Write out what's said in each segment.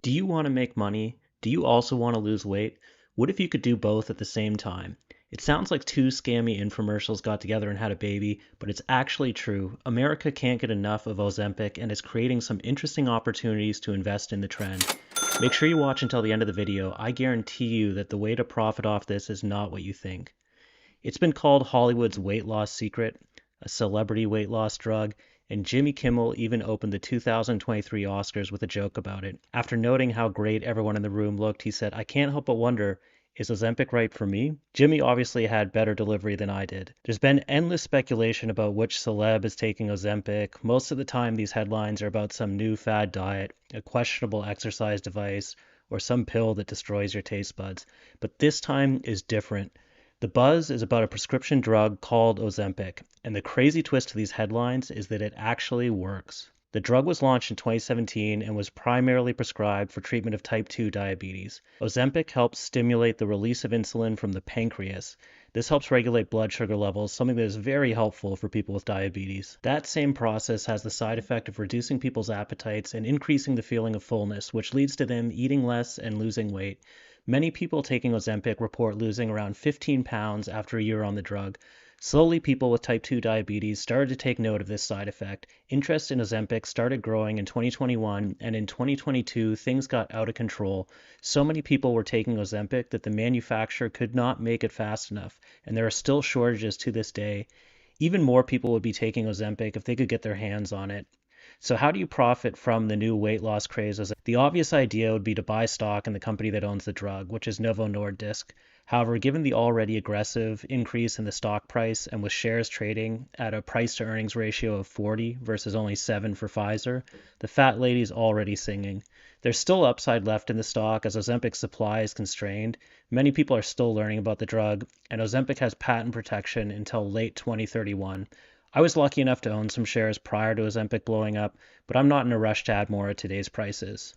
Do you want to make money? Do you also want to lose weight? What if you could do both at the same time? It sounds like two scammy infomercials got together and had a baby, but it's actually true. America can't get enough of Ozempic and is creating some interesting opportunities to invest in the trend. Make sure you watch until the end of the video. I guarantee you that the way to profit off this is not what you think. It's been called Hollywood's weight loss secret, a celebrity weight loss drug, and Jimmy Kimmel even opened the 2023 Oscars with a joke about it. After noting how great everyone in the room looked, he said, "I can't help but wonder, is Ozempic right for me?" Jimmy obviously had better delivery than I did. There's been endless speculation about which celeb is taking Ozempic. Most of the time, these headlines are about some new fad diet, a questionable exercise device, or some pill that destroys your taste buds. But this time is different. The buzz is about a prescription drug called Ozempic, and the crazy twist to these headlines is that it actually works. The drug was launched in 2017 and was primarily prescribed for treatment of type 2 diabetes. Ozempic helps stimulate the release of insulin from the pancreas. This helps regulate blood sugar levels, something that is very helpful for people with diabetes. That same process has the side effect of reducing people's appetites and increasing the feeling of fullness, which leads to them eating less and losing weight. Many people taking Ozempic report losing around 15 pounds after a year on the drug. Slowly, people with type 2 diabetes started to take note of this side effect. Interest in Ozempic started growing in 2021, and in 2022, things got out of control. So many people were taking Ozempic that the manufacturer could not make it fast enough, and there are still shortages to this day. Even more people would be taking Ozempic if they could get their hands on it. So how do you profit from the new weight loss craze? The obvious idea would be to buy stock in the company that owns the drug, which is Novo Nordisk. However, given the already aggressive increase in the stock price and with shares trading at a price to earnings ratio of 40 versus only 7 for Pfizer, the fat lady's already singing. There's still upside left in the stock as Ozempic's supply is constrained. Many people are still learning about the drug, and Ozempic has patent protection until late 2031. I was lucky enough to own some shares prior to Ozempic blowing up, but I'm not in a rush to add more at today's prices.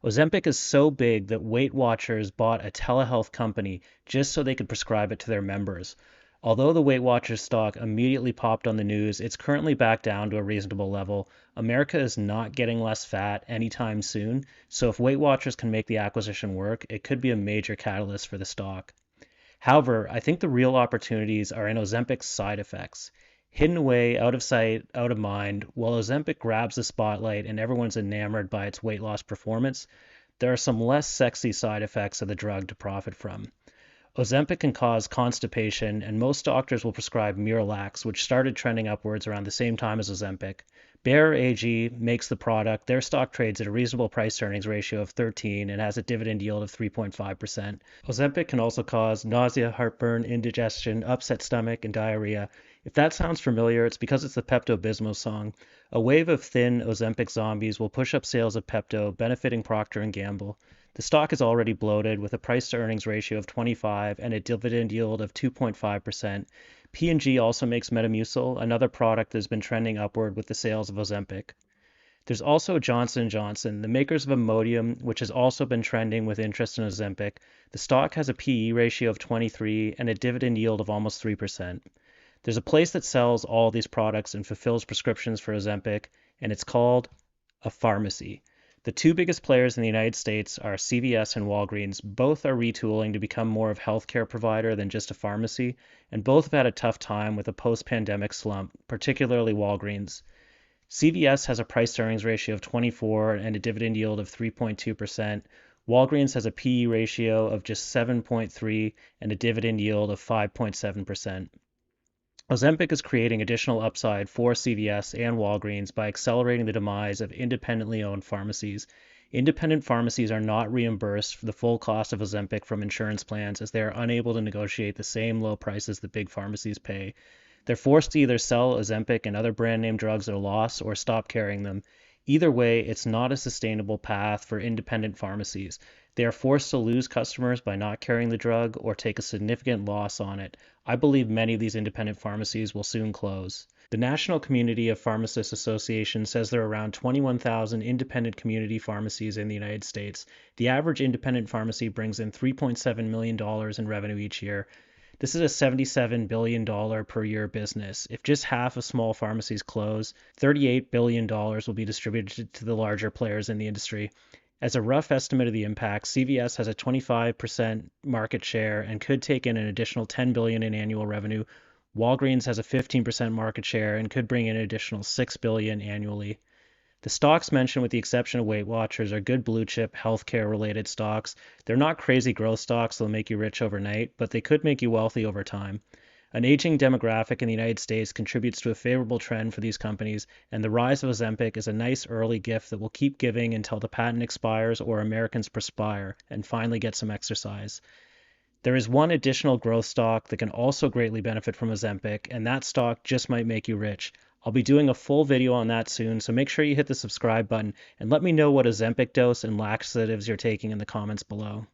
Ozempic is so big that Weight Watchers bought a telehealth company just so they could prescribe it to their members. Although the Weight Watchers stock immediately popped on the news, it's currently back down to a reasonable level. America is not getting less fat anytime soon, so if Weight Watchers can make the acquisition work, it could be a major catalyst for the stock. However, I think the real opportunities are in Ozempic's side effects. Hidden away, out of sight, out of mind, while Ozempic grabs the spotlight and everyone's enamored by its weight loss performance, there are some less sexy side effects of the drug to profit from. Ozempic can cause constipation, and most doctors will prescribe Miralax, which started trending upwards around the same time as Ozempic. Bayer AG makes the product. Their stock trades at a reasonable price-to-earnings ratio of 13 and has a dividend yield of 3.5%. Ozempic can also cause nausea, heartburn, indigestion, upset stomach, and diarrhea. If that sounds familiar, it's because it's the Pepto-Bismol song. A wave of thin Ozempic zombies will push up sales of Pepto, benefiting Procter & Gamble. The stock is already bloated with a price-to-earnings ratio of 25 and a dividend yield of 2.5%. P&G also makes Metamucil, another product that has been trending upward with the sales of Ozempic. There's also Johnson & Johnson, the makers of Imodium, which has also been trending with interest in Ozempic. The stock has a PE ratio of 23 and a dividend yield of almost 3%. There's a place that sells all these products and fulfills prescriptions for Ozempic, and it's called a pharmacy. The two biggest players in the United States are CVS and Walgreens. Both are retooling to become more of a healthcare provider than just a pharmacy, and both have had a tough time with a post-pandemic slump, particularly Walgreens. CVS has a price-to-earnings ratio of 24 and a dividend yield of 3.2%. Walgreens has a PE ratio of just 7.3 and a dividend yield of 5.7%. Ozempic is creating additional upside for CVS and Walgreens by accelerating the demise of independently owned pharmacies. Independent pharmacies are not reimbursed for the full cost of Ozempic from insurance plans as they are unable to negotiate the same low prices that big pharmacies pay. They're forced to either sell Ozempic and other brand name drugs at a loss or stop carrying them. Either way, it's not a sustainable path for independent pharmacies. They are forced to lose customers by not carrying the drug or take a significant loss on it. I believe many of these independent pharmacies will soon close. The National Community of Pharmacists Association says there are around 21,000 independent community pharmacies in the United States. The average independent pharmacy brings in $3.7 million in revenue each year. This is a $77 billion per year business. If just half of small pharmacies close, $38 billion will be distributed to the larger players in the industry. As a rough estimate of the impact, CVS has a 25% market share and could take in an additional $10 billion in annual revenue. Walgreens has a 15% market share and could bring in an additional $6 billion annually. The stocks mentioned, with the exception of Weight Watchers, are good blue chip healthcare related stocks. They're not crazy growth stocks that'll make you rich overnight, but they could make you wealthy over time. An aging demographic in the United States contributes to a favorable trend for these companies, and the rise of Ozempic is a nice early gift that will keep giving until the patent expires or Americans perspire and finally get some exercise. There is one additional growth stock that can also greatly benefit from Ozempic, and that stock just might make you rich. I'll be doing a full video on that soon, so make sure you hit the subscribe button and let me know what Ozempic dose and laxatives you're taking in the comments below.